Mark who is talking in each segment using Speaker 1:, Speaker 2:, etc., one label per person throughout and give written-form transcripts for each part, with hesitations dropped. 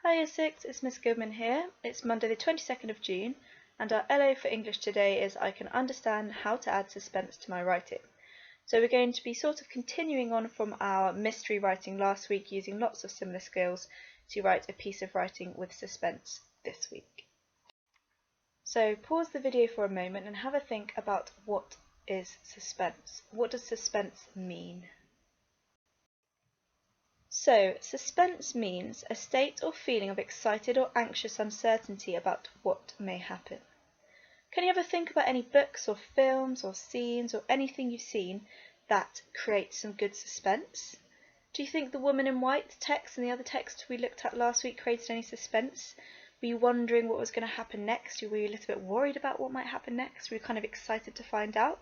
Speaker 1: Hi Year 6, it's Miss Goodman here. It's Monday the 22nd of June and our LO for English today is I can understand how to add suspense to my writing. So we're going to be sort of continuing on from our mystery writing last week using lots of similar skills to write a piece of writing with suspense this week. So pause the video for a moment and have a think about what is suspense. What does suspense mean? So, suspense means a state or feeling of excited or anxious uncertainty about what may happen. Can you ever think about any books or films or scenes or anything you've seen that creates some good suspense? Do you think the Woman in White text and the other text we looked at last week created any suspense? Were you wondering what was going to happen next? Or were you a little bit worried about what might happen next? Were you kind of excited to find out?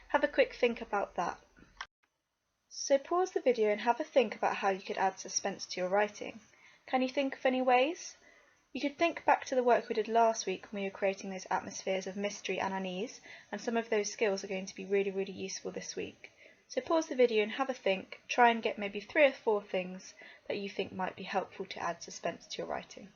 Speaker 1: Have a quick think about that. So pause the video and have a think about how you could add suspense to your writing. Can you think of any ways? You could think back to the work we did last week when we were creating those atmospheres of mystery and unease, and some of those skills are going to be really useful this week. So pause the video and have a think, try and get maybe 3 or 4 things that you think might be helpful to add suspense to your writing.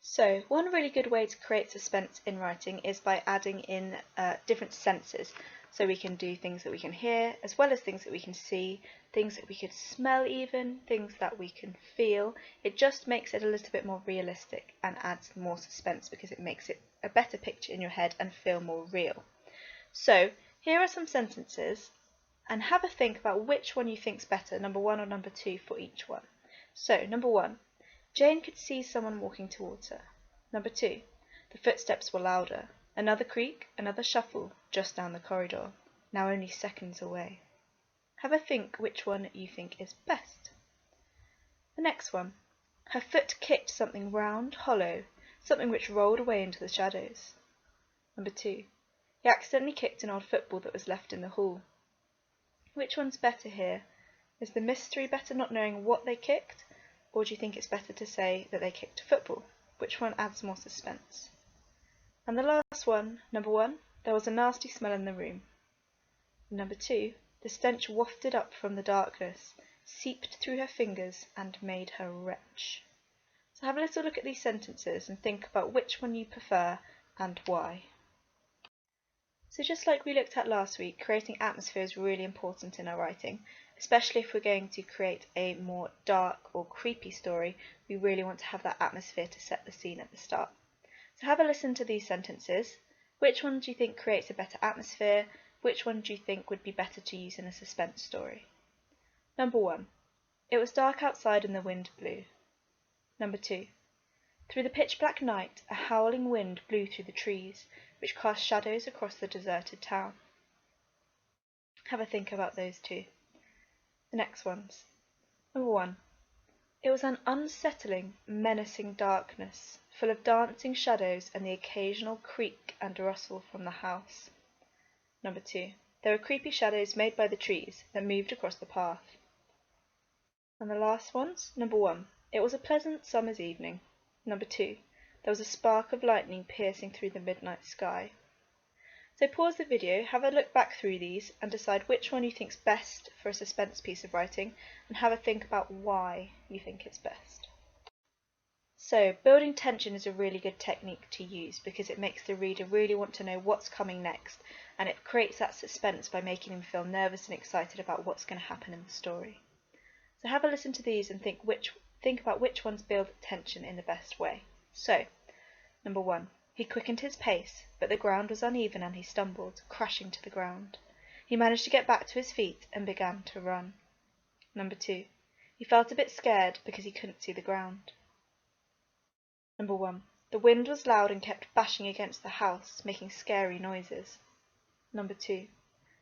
Speaker 1: So one really good way to create suspense in writing is by adding in different senses. So we can do things that we can hear, as well as things that we can see, things that we could smell even, things that we can feel. It just makes it a little bit more realistic and adds more suspense because it makes it a better picture in your head and feel more real. So here are some sentences and have a think about which one you think's better, number 1 or number 2 for each one. So number 1, Jane could see someone walking towards her. Number 2, the footsteps were louder. Another creak, another shuffle, just down the corridor, now only seconds away. Have a think which one you think is best. The next one. Her foot kicked something round, hollow, something which rolled away into the shadows. Number 2. He accidentally kicked an old football that was left in the hall. Which one's better here? Is the mystery better not knowing what they kicked, or do you think it's better to say that they kicked a football? Which one adds more suspense? And the last one, number 1, there was a nasty smell in the room. Number 2, the stench wafted up from the darkness, seeped through her fingers and made her retch. So have a little look at these sentences and think about which one you prefer and why. So just like we looked at last week, creating atmosphere is really important in our writing, especially if we're going to create a more dark or creepy story. We really want to have that atmosphere to set the scene at the start. So have a listen to these sentences. Which one do you think creates a better atmosphere? Which one do you think would be better to use in a suspense story? Number 1. It was dark outside and the wind blew. Number 2. Through the pitch black night, a howling wind blew through the trees, which cast shadows across the deserted town. Have a think about those two. The next ones. Number 1. It was an unsettling, menacing darkness, full of dancing shadows and the occasional creak and rustle from the house. Number 2. There were creepy shadows made by the trees that moved across the path. And the last ones. Number 1. It was a pleasant summer's evening. Number 2. There was a spark of lightning piercing through the midnight sky. So pause the video, have a look back through these and decide which one you think's best for a suspense piece of writing and have a think about why you think it's best. So building tension is a really good technique to use because it makes the reader really want to know what's coming next, and it creates that suspense by making them feel nervous and excited about what's going to happen in the story. So have a listen to these and think about which ones build tension in the best way. So, number 1. He quickened his pace, but the ground was uneven and he stumbled, crashing to the ground. He managed to get back to his feet and began to run. Number 2. He felt a bit scared because he couldn't see the ground. Number 1. The wind was loud and kept bashing against the house, making scary noises. Number 2.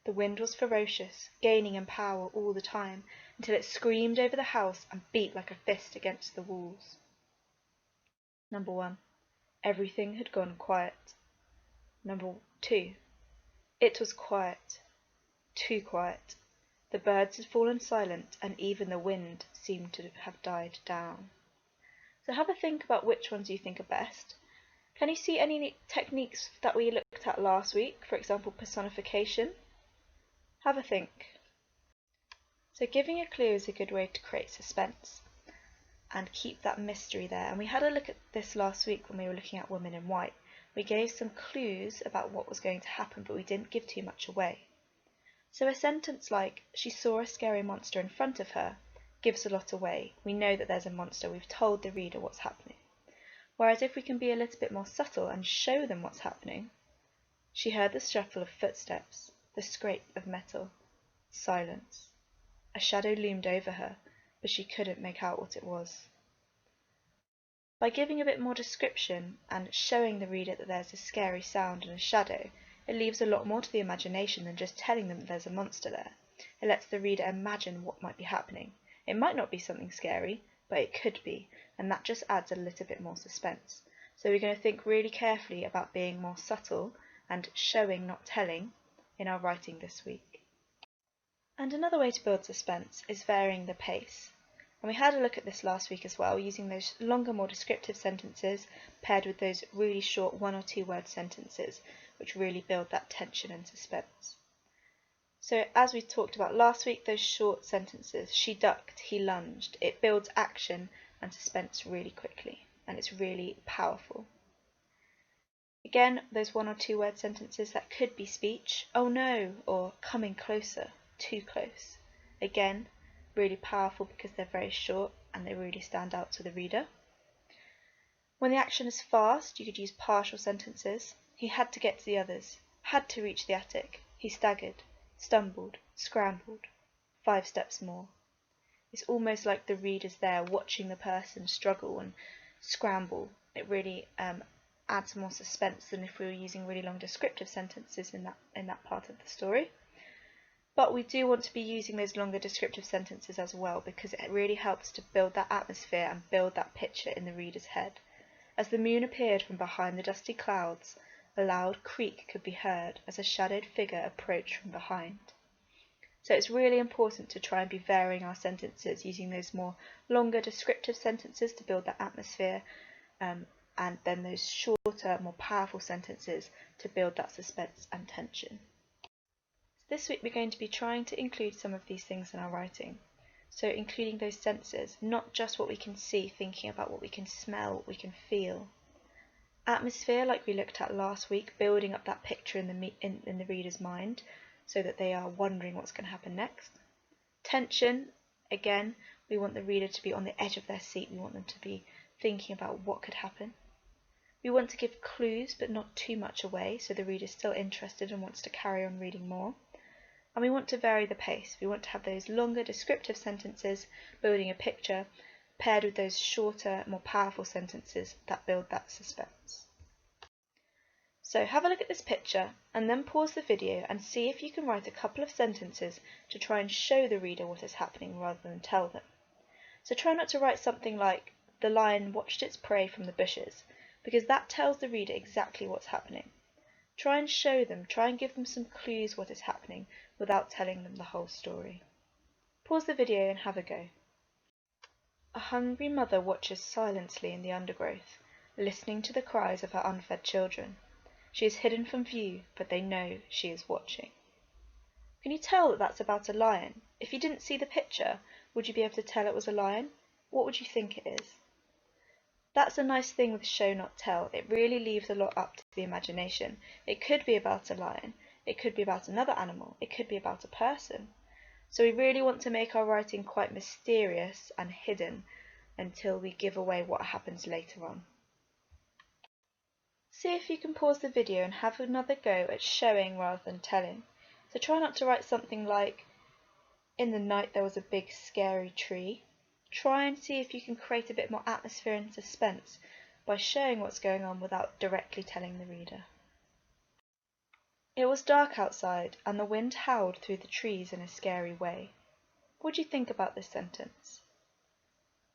Speaker 1: The wind was ferocious, gaining in power all the time, until it screamed over the house and beat like a fist against the walls. Number 1. Everything had gone quiet. Number 2. It was quiet. Too quiet. The birds had fallen silent and even the wind seemed to have died down. So have a think about which ones you think are best. Can you see any techniques that we looked at last week, for example personification? Have a think. So giving a clue is a good way to create suspense. and keep that mystery there. And we had a look at this last week when we were looking at Women in White. We gave some clues about what was going to happen, but we didn't give too much away. So a sentence like, "She saw a scary monster in front of her," gives a lot away. We know that there's a monster. We've told the reader what's happening. Whereas if we can be a little bit more subtle and show them what's happening, "She heard the shuffle of footsteps, the scrape of metal, silence. A shadow loomed over her, but she couldn't make out what it was." By giving a bit more description and showing the reader that there's a scary sound and a shadow, it leaves a lot more to the imagination than just telling them that there's a monster there. It lets the reader imagine what might be happening. It might not be something scary, but it could be, and that just adds a little bit more suspense. So we're going to think really carefully about being more subtle and showing, not telling, in our writing this week. And another way to build suspense is varying the pace. And we had a look at this last week as well, using those longer, more descriptive sentences paired with those really short 1 or 2 word sentences, which really build that tension and suspense. So as we talked about last week, those short sentences, "She ducked, he lunged," it builds action and suspense really quickly, and it's really powerful. Again, those 1 or 2 word sentences, that could be speech, "Oh no," or "coming closer," "too close." Again, really powerful because they're very short and they really stand out to the reader. When the action is fast, you could use partial sentences. "He had to get to the others, had to reach the attic, he staggered, stumbled, scrambled, 5 steps more." It's almost like the reader's there watching the person struggle and scramble. It really adds more suspense than if we were using really long descriptive sentences in that part of the story. But we do want to be using those longer descriptive sentences as well, because it really helps to build that atmosphere and build that picture in the reader's head. As the moon appeared from behind the dusty clouds, a loud creak could be heard as a shadowed figure approached from behind. So it's really important to try and be varying our sentences, using those more longer descriptive sentences to build that atmosphere, and then those shorter, more powerful sentences to build that suspense and tension. This week we're going to be trying to include some of these things in our writing. So including those senses, not just what we can see, thinking about what we can smell, what we can feel. Atmosphere, like we looked at last week, building up that picture in the reader's mind so that they are wondering what's going to happen next. Tension, again, we want the reader to be on the edge of their seat. We want them to be thinking about what could happen. We want to give clues but not too much away, so the reader is still interested and wants to carry on reading more. And we want to vary the pace. We want to have those longer descriptive sentences building a picture paired with those shorter, more powerful sentences that build that suspense. So have a look at this picture and then pause the video and see if you can write a couple of sentences to try and show the reader what is happening rather than tell them. So try not to write something like, "The lion watched its prey from the bushes," because that tells the reader exactly what's happening. Try and show them, try and give them some clues what is happening without telling them the whole story. Pause the video and have a go. A hungry mother watches silently in the undergrowth, listening to the cries of her unfed children. She is hidden from view, but they know she is watching. Can you tell that that's about a lion? If you didn't see the picture, would you be able to tell it was a lion? What would you think it is? That's a nice thing with show not tell. It really leaves a lot up to the imagination. It could be about a lion, it could be about another animal, it could be about a person. So we really want to make our writing quite mysterious and hidden until we give away what happens later on. See if you can pause the video and have another go at showing rather than telling. So try not to write something like, "In the night there was a big scary tree." Try and see if you can create a bit more atmosphere and suspense by showing what's going on without directly telling the reader. It was dark outside and the wind howled through the trees in a scary way. What do you think about this sentence?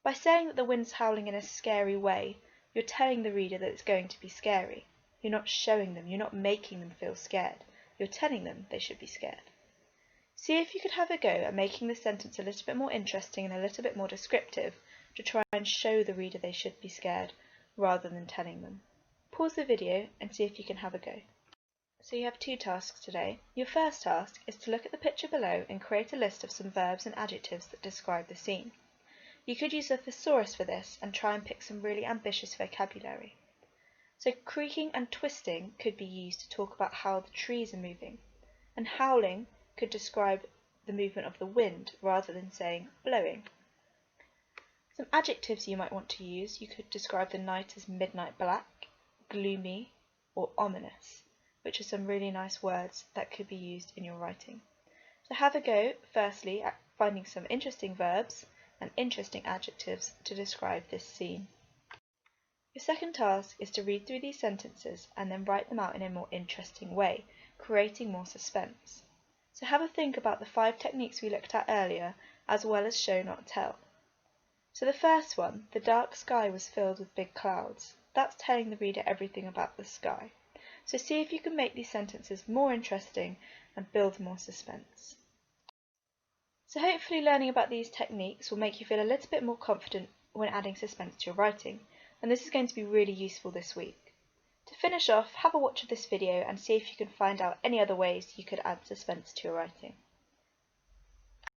Speaker 1: By saying that the wind's howling in a scary way, you're telling the reader that it's going to be scary. You're not showing them, you're not making them feel scared. You're telling them they should be scared. See if you could have a go at making the sentence a little bit more interesting and a little bit more descriptive to try and show the reader they should be scared rather than telling them. Pause the video and see if you can have a go. So you have 2 tasks today. Your first task is to look at the picture below and create a list of some verbs and adjectives that describe the scene. You could use a thesaurus for this and try and pick some really ambitious vocabulary. So creaking and twisting could be used to talk about how the trees are moving, and howling could describe the movement of the wind rather than saying blowing. Some adjectives you might want to use: you could describe the night as midnight black, gloomy, or ominous, which are some really nice words that could be used in your writing. So have a go, firstly, at finding some interesting verbs and interesting adjectives to describe this scene. Your second task is to read through these sentences and then write them out in a more interesting way, creating more suspense. So have a think about the 5 techniques we looked at earlier, as well as show not tell. So the first one, the dark sky was filled with big clouds. That's telling the reader everything about the sky. So see if you can make these sentences more interesting and build more suspense. So hopefully learning about these techniques will make you feel a little bit more confident when adding suspense to your writing, and this is going to be really useful this week. To finish off, have a watch of this video and see if you can find out any other ways you could add suspense to your writing.